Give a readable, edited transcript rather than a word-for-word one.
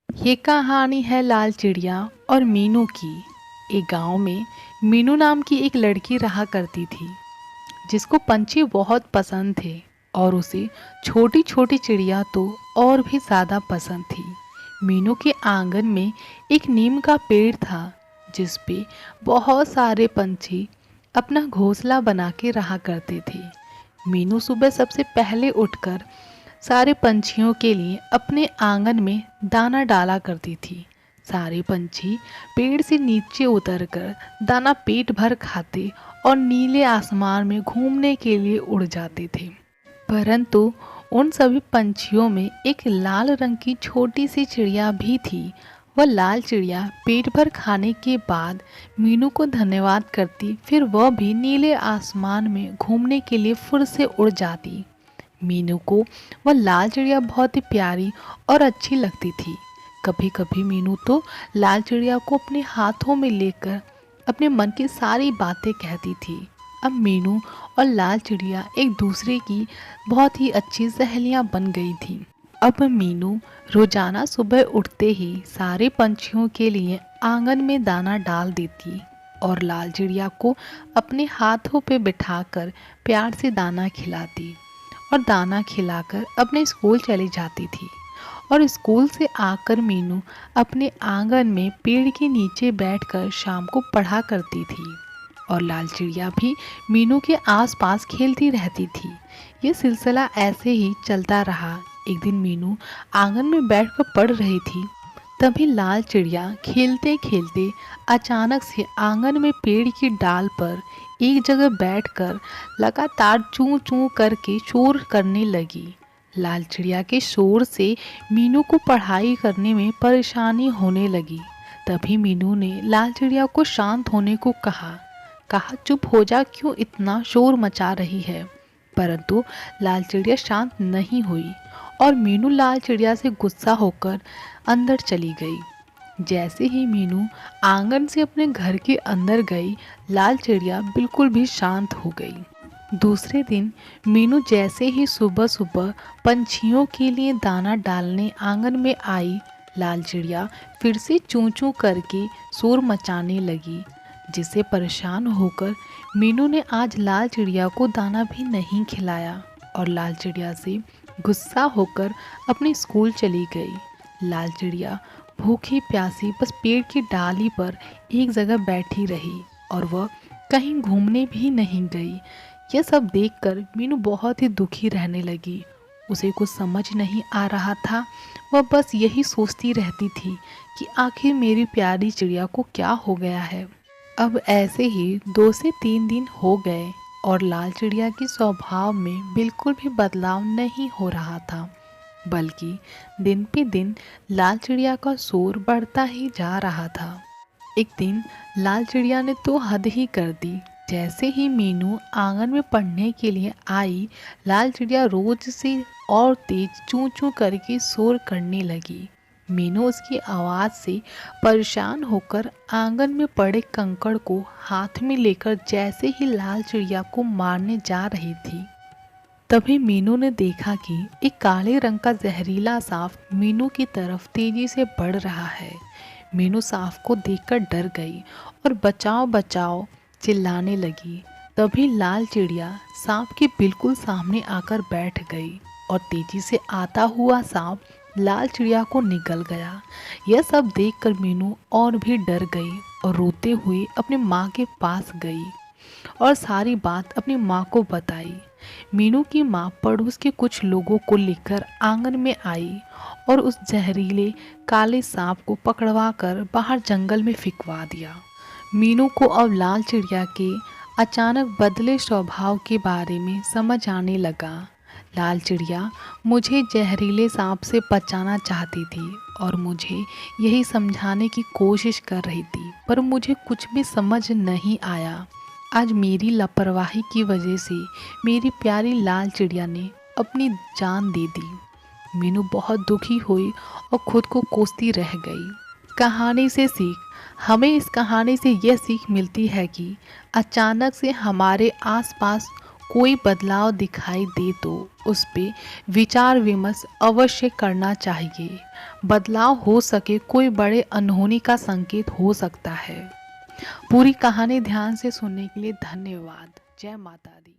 ये कहानी है लाल चिड़िया और मीनू की। एक गांव में मीनू नाम की एक लड़की रहा करती थी, जिसको पंछी बहुत पसंद थे और उसे छोटी छोटी चिड़िया तो और भी ज़्यादा पसंद थी। मीनू के आंगन में एक नीम का पेड़ था, जिस पे बहुत सारे पंछी अपना घोंसला बना के रहा करते थे। मीनू सुबह सबसे पहले उठकर सारे पंछियों के लिए अपने आंगन में दाना डाला करती थी। सारे पंछी पेड़ से नीचे उतरकर दाना पेट भर खाते और नीले आसमान में घूमने के लिए उड़ जाते थे। परंतु उन सभी पंछियों में एक लाल रंग की छोटी सी चिड़िया भी थी। वह लाल चिड़िया पेट भर खाने के बाद मीनू को धन्यवाद करती, फिर वह भी नीले आसमान में घूमने के लिए फिर से उड़ जाती। मीनू को वह लाल चिड़िया बहुत ही प्यारी और अच्छी लगती थी। कभी कभी मीनू तो लाल चिड़िया को अपने हाथों में लेकर अपने मन की सारी बातें कहती थी। अब मीनू और लाल चिड़िया एक दूसरे की बहुत ही अच्छी सहेलियां बन गई थी। अब मीनू रोजाना सुबह उठते ही सारे पंछियों के लिए आंगन में दाना डाल देती और लाल चिड़िया को अपने हाथों पे बिठाकर प्यार से दाना खिलाती और दाना खिलाकर अपने स्कूल चली जाती थी। और स्कूल से आकर मीनू अपने आंगन में पेड़ के नीचे बैठकर शाम को पढ़ा करती थी और लाल चिड़िया भी मीनू के आसपास खेलती रहती थी। ये सिलसिला ऐसे ही चलता रहा। एक दिन मीनू आंगन में बैठकर पढ़ रही थी, तभी लाल चिड़िया खेलते खेलते अचानक से आंगन में पेड़ की डाल पर एक जगह बैठकर लगातार चूं चूं करके शोर करने लगी। लाल चिड़िया के शोर से मीनू को पढ़ाई करने में परेशानी होने लगी। तभी मीनू ने लाल चिड़िया को शांत होने को कहा कहा चुप हो जा, क्यों इतना शोर मचा रही है। परंतु लाल चिड़िया शांत नहीं हुई और मीनू लाल चिड़िया से गुस्सा होकर अंदर चली गई। जैसे ही मीनू आंगन से अपने घर के अंदर गई, लाल चिड़िया बिल्कुल भी शांत हो गई। दूसरे दिन मीनू जैसे ही सुबह सुबह पंछियों के लिए दाना डालने आंगन में आई, लाल चिड़िया फिर से चूं चूं करके शोर मचाने लगी। जिससे परेशान होकर मीनू ने आज लाल चिड़िया को दाना भी नहीं खिलाया और लाल चिड़िया से गुस्सा होकर अपने स्कूल चली गई। लाल चिड़िया भूखी प्यासी बस पेड़ की डाली पर एक जगह बैठी रही और वह कहीं घूमने भी नहीं गई। यह सब देखकर मीनू बहुत ही दुखी रहने लगी। उसे कुछ समझ नहीं आ रहा था। वह बस यही सोचती रहती थी कि आखिर मेरी प्यारी चिड़िया को क्या हो गया है। अब ऐसे ही 2 से 3 दिन हो गए और लाल चिड़िया के स्वभाव में बिल्कुल भी बदलाव नहीं हो रहा था, बल्कि दिन पे दिन लाल चिड़िया का शोर बढ़ता ही जा रहा था। एक दिन लाल चिड़िया ने तो हद ही कर दी। जैसे ही मीनू आंगन में पढ़ने के लिए आई, लाल चिड़िया रोज से और तेज चूं चूं करके शोर करने लगी। मीनू उसकी आवाज़ से परेशान होकर आंगन में पड़े कंकड़ को हाथ में लेकर जैसे ही लाल चिड़िया को मारने जा रही थी, तभी मीनू ने देखा कि एक काले रंग का जहरीला सांप मीनू की तरफ तेजी से बढ़ रहा है। मीनू सांप को देखकर डर गई और बचाओ बचाओ चिल्लाने लगी। तभी लाल चिड़िया सांप के बिल्कुल सामने आकर बैठ गई और तेजी से आता हुआ सांप लाल चिड़िया को निगल गया। यह सब देखकर मीनू और भी डर गई और रोते हुए अपनी माँ के पास गई और सारी बात अपनी माँ को बताई। मीनू की माँ पड़ोस के कुछ लोगों को लेकर आंगन में आई और उस जहरीले काले सांप को पकड़वा कर बाहर जंगल में फिकवा दिया। मीनू को अब लाल चिड़िया के अचानक बदले स्वभाव के बारे में समझ आने लगा। लाल चिड़िया मुझे जहरीले सांप से बचाना चाहती थी और मुझे यही समझाने की कोशिश कर रही थी, पर मुझे कुछ भी समझ नहीं आया। आज मेरी लापरवाही की वजह से मेरी प्यारी लाल चिड़िया ने अपनी जान दे दी। मीनू बहुत दुखी हुई और खुद को कोसती रह गई। कहानी से सीख, हमें इस कहानी से यह सीख मिलती है कि अचानक से हमारे आसपास कोई बदलाव दिखाई दे तो उस पे विचार विमर्श अवश्य करना चाहिए। बदलाव हो सके कोई बड़े अनहोनी का संकेत हो सकता है। पूरी कहानी ध्यान से सुनने के लिए धन्यवाद। जय माता दी।